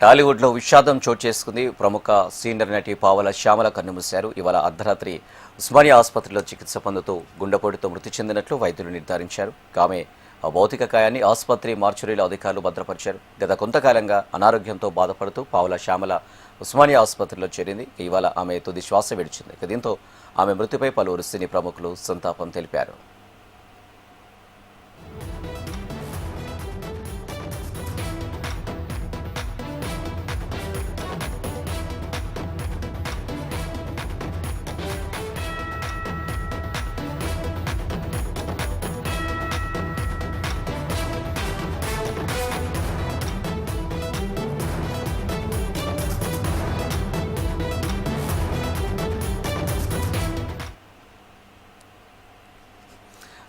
టాలీవుడ్లో విషాదం చోటు చేసుకుంది. ప్రముఖ సీనియర్ నటి పావల శ్యామల కన్నుమూశారు. ఇవాళ అర్ధరాత్రి ఉస్మానియా ఆసుపత్రిలో చికిత్స పొందుతూ గుండెపోటుతో మృతి చెందినట్లు వైద్యులు నిర్ధారించారు. ఆమె భౌతిక కాయాన్ని ఆసుపత్రి మార్చురీలో అధికారులు భద్రపరిచారు. గత కొంతకాలంగా అనారోగ్యంతో బాధపడుతూ పావల శ్యామల ఉస్మానియా ఆసుపత్రిలో చేరింది. ఇవాళ ఆమె తుది శ్వాస విడిచింది. దీంతో ఆమె మృతిపై పలువురు సినీ ప్రముఖులు సంతాపం తెలిపారు.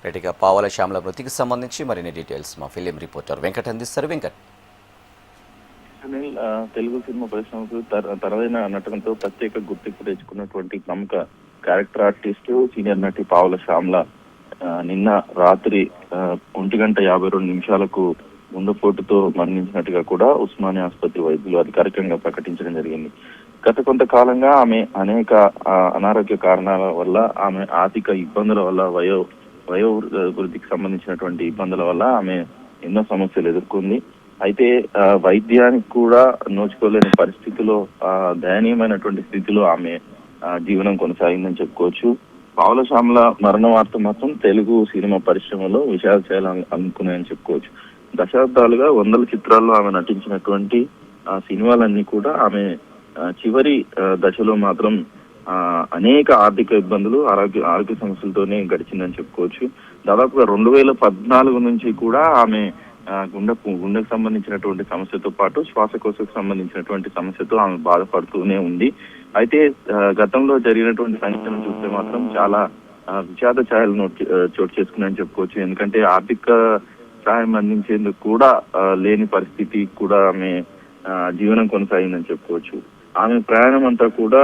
రెడ్డిగా పావల శ్యామల మృతికి సంబంధించి మరిన్ని డీటెయిల్స్ మా ఫిలిం రిపోర్టర్ వెంకట్ అందిస్తారు. వెంకట్, తెలుగు సినిమా పరిశ్రమకు తనదైన నటనతో ప్రత్యేక గుర్తింపు తెచ్చుకున్నటువంటి ప్రముఖ క్యారెక్టర్ ఆర్టిస్ట్ సీనియర్ నటి పావల శ్యామల నిన్న రాత్రి 1:52 గుండెపోటుతో మరణించినట్టుగా కూడా ఉస్మానియా ఆసుపత్రి వైద్యులు అధికారికంగా ప్రకటించడం జరిగింది. గత కొంతకాలంగా ఆమె అనేక అనారోగ్య కారణాల వల్ల, ఆమె ఆర్థిక ఇబ్బందుల వల్ల, వయోవృద్ధికి సంబంధించినటువంటి ఇబ్బందుల వల్ల ఆమె ఎన్నో సమస్యలు ఎదుర్కొంది. అయితే వైద్యానికి కూడా నోచుకోలేని పరిస్థితిలో, దయనీయమైనటువంటి స్థితిలో ఆమె జీవనం కొనసాగిందని చెప్పుకోవచ్చు. పావల శ్యామల మరణ వార్త మాత్రం తెలుగు సినిమా పరిశ్రమలో విషాద చేయాలని అనుకున్నాయని చెప్పుకోవచ్చు. దశాబ్దాలుగా 100 చిత్రాల్లో ఆమె నటించినటువంటి సినిమాలన్నీ కూడా ఆమె చివరి దశలో మాత్రం అనేక ఆర్థిక ఇబ్బందులు, ఆరోగ్య సమస్యలతోనే గడిచిందని చెప్పుకోవచ్చు. దాదాపుగా 2014 నుంచి కూడా ఆమె గుండెకు సంబంధించినటువంటి సమస్యతో పాటు శ్వాసకోశకు సంబంధించినటువంటి సమస్యతో ఆమె బాధపడుతూనే ఉంది. అయితే గతంలో జరిగినటువంటి సంఘటనలు చూస్తే మాత్రం చాలా విషాద ఛాయలు చోటు చేసుకున్నాయని చెప్పుకోవచ్చు. ఎందుకంటే ఆర్థిక సహాయం అందించేందుకు కూడా లేని పరిస్థితి కూడా ఆమె జీవనం కొనసాగిందని చెప్పుకోవచ్చు. ఆమె ప్రయాణం అంతా కూడా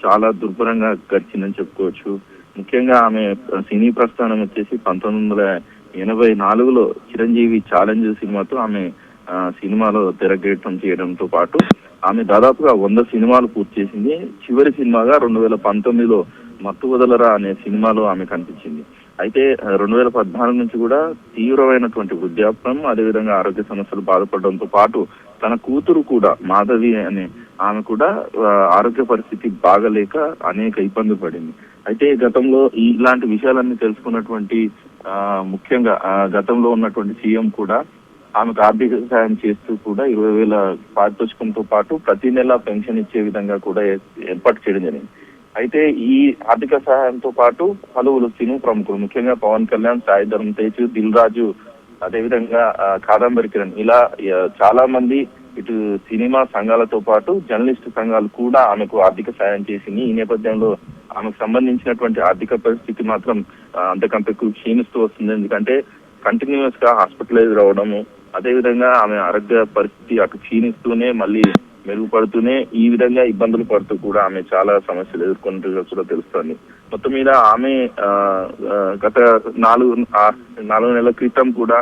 చాలా దుర్భరంగా గడిచిందని చెప్పుకోవచ్చు. ముఖ్యంగా ఆమె సినీ ప్రస్థానం వచ్చేసి 1984లో చిరంజీవి ఛాలెంజ్ సినిమాతో ఆమె సినిమాలో తెరగేయటం చేయడంతో పాటు ఆమె దాదాపుగా 100 సినిమాలు పూర్తి చేసింది. చివరి సినిమాగా 2019లో మత్తు వదలరా అనే సినిమాలో ఆమె కనిపించింది. అయితే 2014 నుంచి కూడా తీవ్రమైనటువంటి వృద్ధాప్యం, అదేవిధంగా ఆరోగ్య సమస్యలు బాధపడడంతో పాటు తన కూతురు కూడా మాధవి అనే ఆమె కూడా ఆరోగ్య పరిస్థితి బాగలేక అనేక ఇబ్బందులు పడింది. అయితే గతంలో ఇలాంటి విషయాలన్నీ తెలుసుకున్నటువంటి ముఖ్యంగా గతంలో ఉన్నటువంటి సీఎం కూడా ఆమెకు ఆర్థిక సహాయం చేస్తూ కూడా 20,000 పారితోషికంతో పాటు ప్రతి నెల పెన్షన్ ఇచ్చే విధంగా కూడా ఏర్పాటు చేయడం జరిగింది. అయితే ఈ ఆర్థిక సహాయంతో పాటు పలువురు సినీ ప్రముఖులు, ముఖ్యంగా పవన్ కళ్యాణ్, సాయి ధరమ్ తేజ్, దిల్ రాజు, అదేవిధంగా కాదంబరి కిరణ్, ఇలా చాలా మంది ఇటు సినిమా సంఘాలతో పాటు జర్నలిస్ట్ సంఘాలు కూడా ఆమెకు ఆర్థిక సాయం చేసింది. ఈ నేపథ్యంలో ఆమెకు సంబంధించినటువంటి ఆర్థిక పరిస్థితి మాత్రం అంతకంటే క్షీణిస్తూ వస్తుంది. ఎందుకంటే కంటిన్యూస్ గా హాస్పిటలైజ్ రావడము, అదేవిధంగా ఆమె ఆరోగ్య పరిస్థితి అటు క్షీణిస్తూనే మళ్ళీ మెరుగుపడుతూనే ఈ విధంగా ఇబ్బందులు పడుతూ కూడా ఆమె చాలా సమస్యలు ఎదుర్కొన్నట్టుగా కూడా తెలుస్తోంది. మొత్తం మీద ఆమె గత 4 నెలల క్రితం కూడా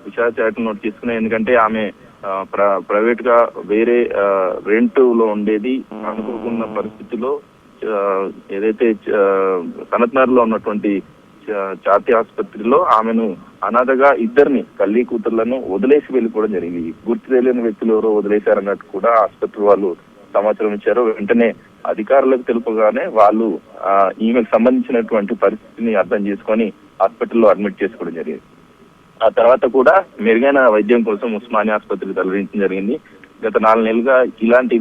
విషాద ఛాయలు నోట్ చేసుకున్నాయి. ఎందుకంటే ఆమె ప్రైవేట్ గా వేరే రెంట్ లో ఉండేది. అనుకోకున్న పరిస్థితిలో ఏదైతే సనత్నగర్ లో ఉన్నటువంటి జాతీయ ఆసుపత్రిలో ఆమెను అనాథగా ఇద్దరిని తల్లి కూతుర్లను వదిలేసి వెళ్ళిపోవడం జరిగింది. గుర్తు తెలియని వ్యక్తులు ఎవరో వదిలేశారన్నట్టు కూడా ఆసుపత్రి వాళ్ళు సమాచారం ఇచ్చారు. వెంటనే అధికారులకు తెలుపగానే వాళ్ళు ఈమెకు సంబంధించినటువంటి పరిస్థితిని అర్థం చేసుకొని హాస్పిటల్లో అడ్మిట్ చేసుకోవడం జరిగింది. ఆ తర్వాత కూడా మెరుగైన వైద్యం కోసం ఉస్మానియా ఆసుపత్రికి తరలించడం జరిగింది. గత 4 నెలలుగా ఇలాంటి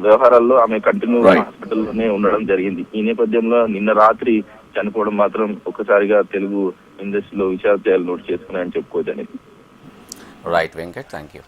వ్యవహారాల్లో ఆమె కంటిన్యూ హాస్పిటల్లోనే ఉండడం జరిగింది. ఈ నేపథ్యంలో నిన్న రాత్రి చనిపోవడం మాత్రం ఒక్కసారిగా తెలుగు ఇండస్ట్రీలో విషాదాలు నోట్ చేసుకున్నాయని చెప్పుకోవచ్చని. Right Venkat, thank you.